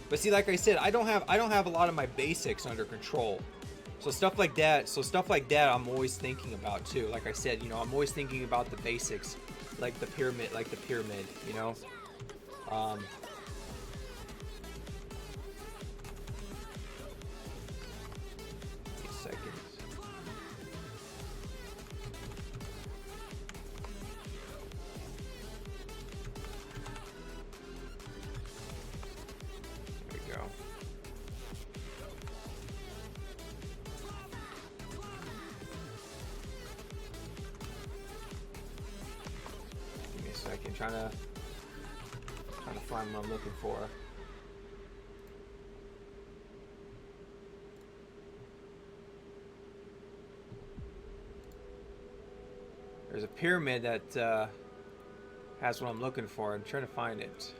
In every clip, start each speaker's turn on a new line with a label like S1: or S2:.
S1: But see, like I said, I don't have a lot of my basics under control. So stuff like that, I'm always thinking about too. Like I said, I'm always thinking about the basics, like the pyramid, Um, Wait a second. There we go. Give me a second. Trying to find what I'm looking for. There's a pyramid that has what I'm looking for. I'm trying to find it.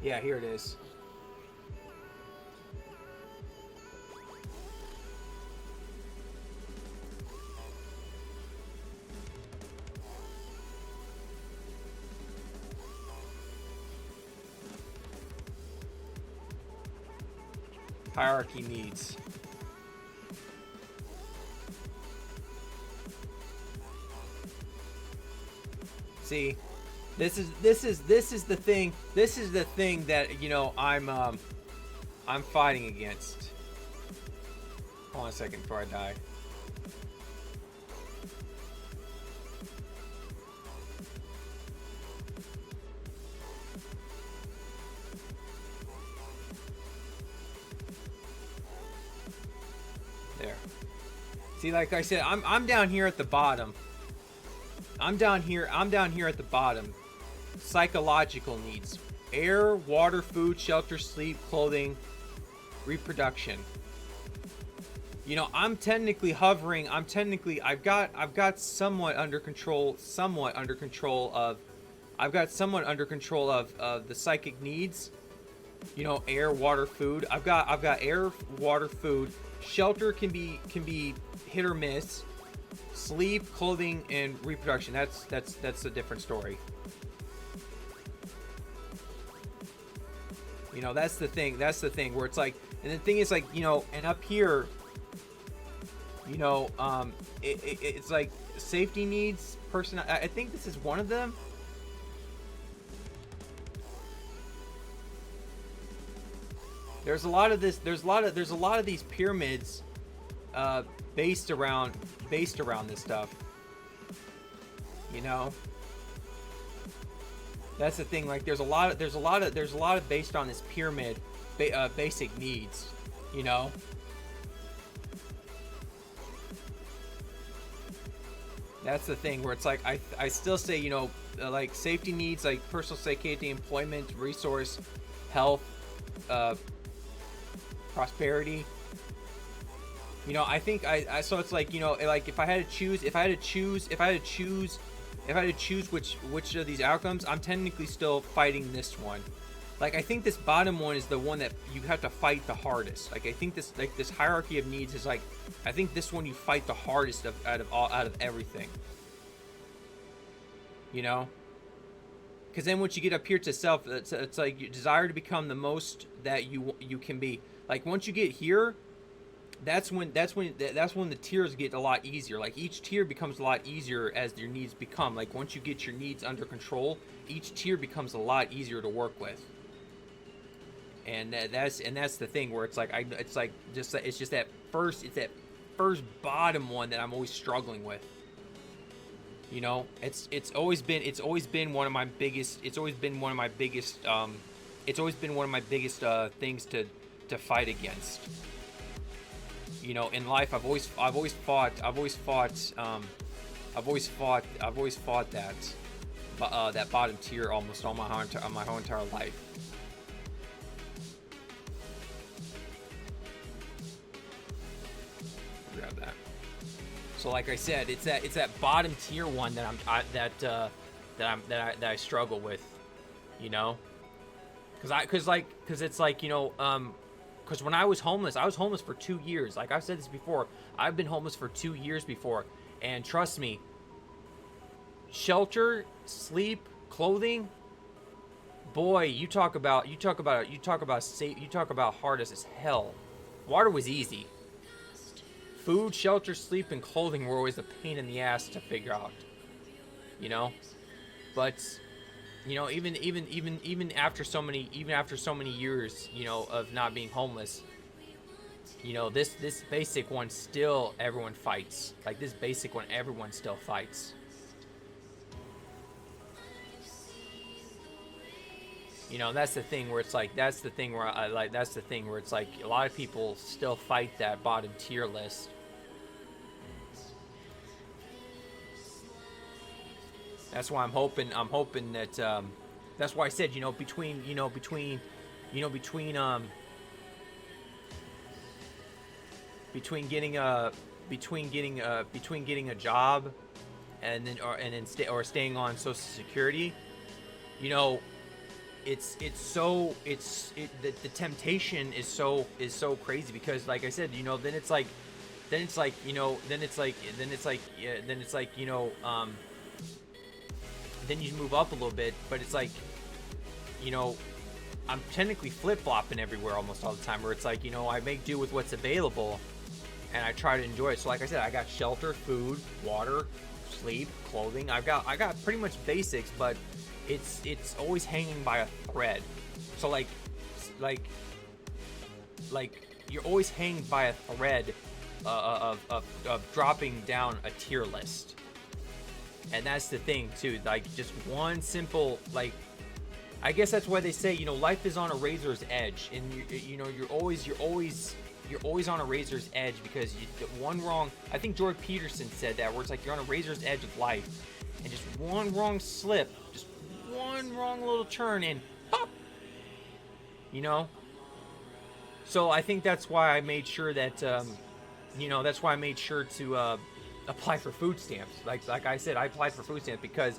S1: Yeah, here it is. Hierarchy needs. See, this is the thing. This is the thing that I'm fighting against. Hold on a second before I die. There. See, like I said, I'm down here at the bottom. I'm down here at the bottom. Psychological needs: air, water, food, shelter, sleep, clothing, reproduction. I'm technically hovering. I've got somewhat under control of the psychic needs. Air, water, food. I've got air, water, food. Shelter can be hit or miss. Sleep, clothing, and reproduction. That's a different story. That's the thing. That's the thing where it's like, and the thing is like, and up here, it's like safety needs, person. I think this is one of them. There's a lot of this. There's a lot of these pyramids, based around this stuff. That's the thing. Like, there's a lot of based on this pyramid, basic needs. That's the thing where it's like I still say like safety needs, like personal security, employment, resource, health, prosperity. I think I so it's like like if I had to choose which of these outcomes, I'm technically still fighting this one. Like, I think this bottom one is the one that you have to fight the hardest. Like, I think this hierarchy of needs is like, I think this one you fight the hardest out of everything. Because then once you get up here to self, it's like you desire to become the most that you can be. Like, once you get here, that's when the tiers get a lot easier. Like, each tier becomes a lot easier as your needs become. Like, once you get your needs under control, each tier becomes a lot easier to work with. And that's the thing where it's like it's just that first bottom one that I'm always struggling with. It's always been one of my biggest things to fight against. In life, I've always fought that bottom tier almost all my whole entire life. Grab that. So, like I said, it's that bottom tier one that I struggle with, because it's like Because when I was homeless for 2 years. Like I've said this before, I've been homeless for 2 years before, and trust me, shelter, sleep, clothing, boy, you talk about hardest as hell. Water was easy. Food, shelter, sleep, and clothing were always a pain in the ass to figure out. You know, but you know, even after so many years, you know, of not being homeless, you know, this basic one still everyone fights. Like this basic one, everyone still fights. You know, that's the thing where it's like, that's the thing where it's like a lot of people still fight that bottom tier list. That's why I'm hoping that, that's why I said, between getting a job and then staying on Social Security, the temptation is so crazy, because like I said, then you move up a little bit, but it's like, I'm technically flip-flopping everywhere almost all the time, where it's like, I make do with what's available and I try to enjoy it. So like I said, I got shelter, food, water, sleep, clothing. I got pretty much basics, but it's always hanging by a thread. So like you're always hanging by a thread of dropping down a tier list. And that's the thing too, like just one simple, like, I guess that's why they say, life is on a razor's edge, and you're always on a razor's edge, because one wrong, I think Jordan Peterson said that, where it's like you're on a razor's edge of life, and just one wrong slip, just one wrong little turn, and pop, so I think that's why I made sure that, that's why I made sure to apply for food stamps. Like I said, I applied for food stamps because,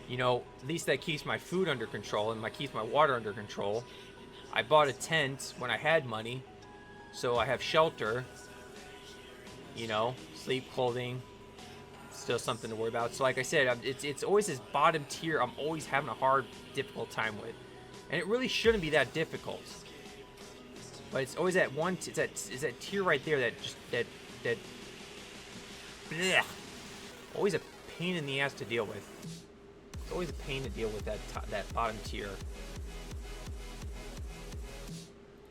S1: at least that keeps my food under control and keeps my water under control. I bought a tent when I had money, so I have shelter, sleep, clothing, still something to worry about. So like I said, it's always this bottom tier I'm always having a hard, difficult time with, and it really shouldn't be that difficult. But it's always that one. It's that tier right there that blech, always a pain in the ass to deal with. It's always a pain to deal with that bottom tier.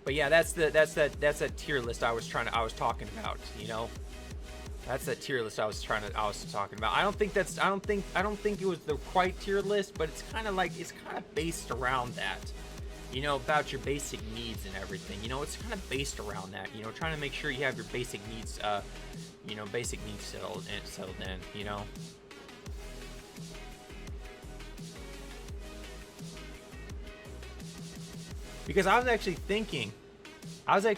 S1: But yeah, that's that tier list I was talking about. That's that tier list I was talking about. I don't think it was the quite tier list, but it's kind of based around that. About your basic needs and everything. It's kind of based around that. Trying to make sure you have your basic needs, settled in. Because I was actually thinking, like,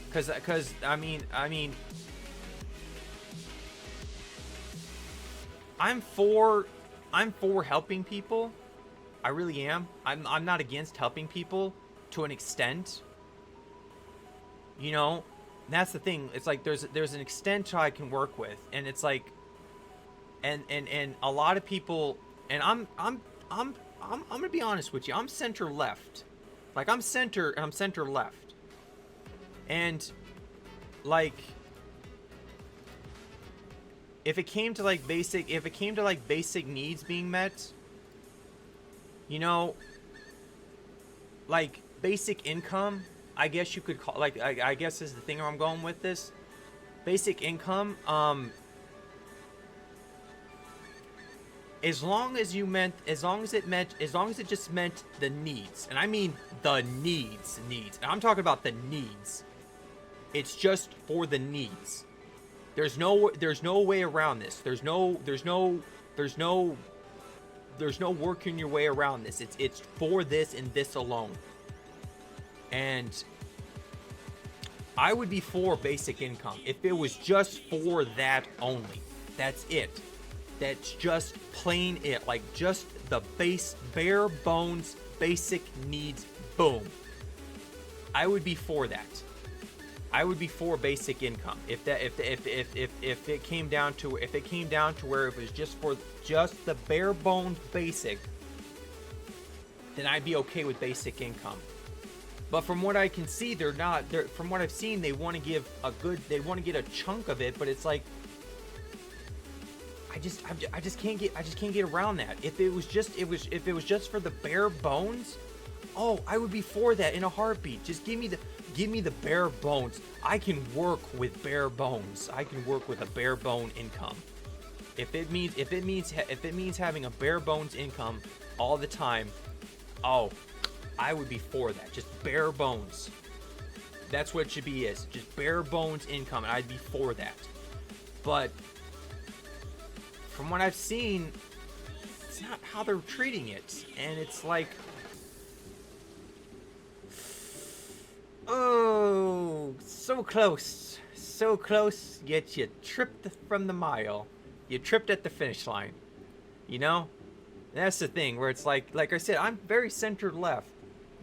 S1: because I mean, I'm for helping people. I really am. I'm not against helping people to an extent. That's the thing. It's like there's an extent I can work with, and it's like, and a lot of people, and I'm gonna be honest with you. I'm center left. Like I'm center left. And like, if it came to basic needs being met, like basic income, I guess you could call, I guess is the thing where I'm going with this. Basic income, as long as it just meant the needs, and I mean the needs, and I'm talking about the needs. It's just for the needs. There's no way around this. There's no working your way around this. It's for this and this alone. And I would be for basic income if it was just for that only. That's it. That's just plain it. Like just the bare bones basic needs Boom. I would be for that. I would be for basic income if it came down to where it was just the bare bones basic, then I'd be okay with basic income. But from what I can see, from what I've seen, they want to get a chunk of it, but it's like I just can't get around that. If it was just for the bare bones, oh, I would be for that in a heartbeat. Just give me the bare bones. I can work with bare bones. I can work with a bare bone income. If it means having a bare bones income all the time, oh, I would be for that. Just bare bones. That's what it should be, is just bare bones income, and I'd be for that. But from what I've seen, it's not how they're treating it. And it's like, oh, so close, yet you tripped from the mile. You tripped at the finish line, you know? And that's the thing, where it's like I said, I'm very center left.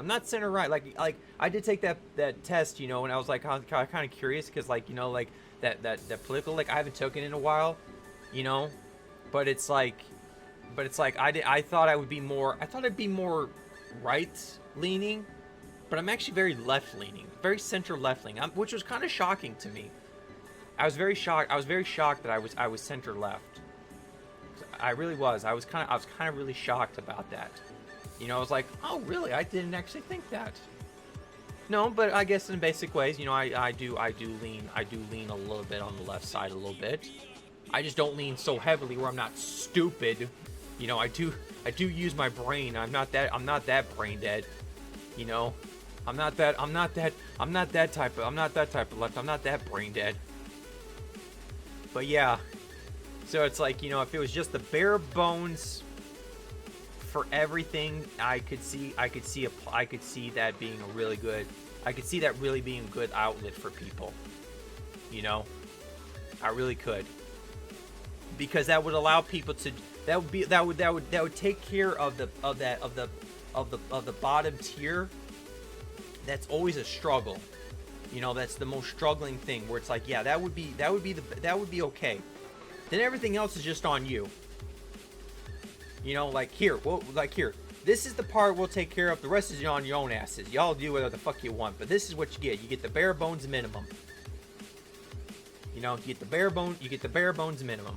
S1: I'm not center right. Like I did take that test, you know, and I was like kind of curious, because like, you know, like that political, like I haven't taken it in a while, you know, but it's like I thought I'd be more right leaning, but I'm actually very left leaning, very center left leaning, which was kind of shocking to me. I was very shocked that I was center left. I really was. I was kind of really shocked about that. You know, I was like, oh really? I didn't actually think that. No, but I guess in basic ways, you know, I do lean a little bit on the left side a little bit. I just don't lean so heavily where I'm not stupid. You know, I do use my brain. I'm not that brain dead. You know, I'm not that type of left. I'm not that brain dead. But yeah, so it's like, you know, if it was just the bare bones for everything, I could see that being a really good. I could see that really being a good outlet for people. You know, I really could, because that would allow people to. That would take care of the bottom tier. That's always a struggle. You know, that's the most struggling thing, where it's like, yeah, that would be okay. Then everything else is just on you. You know, like here, this is the part we'll take care of. The rest is on your own asses. Y'all do whatever the fuck you want, but this is what you get. You get the bare bones minimum. You know, you get the bare bones minimum.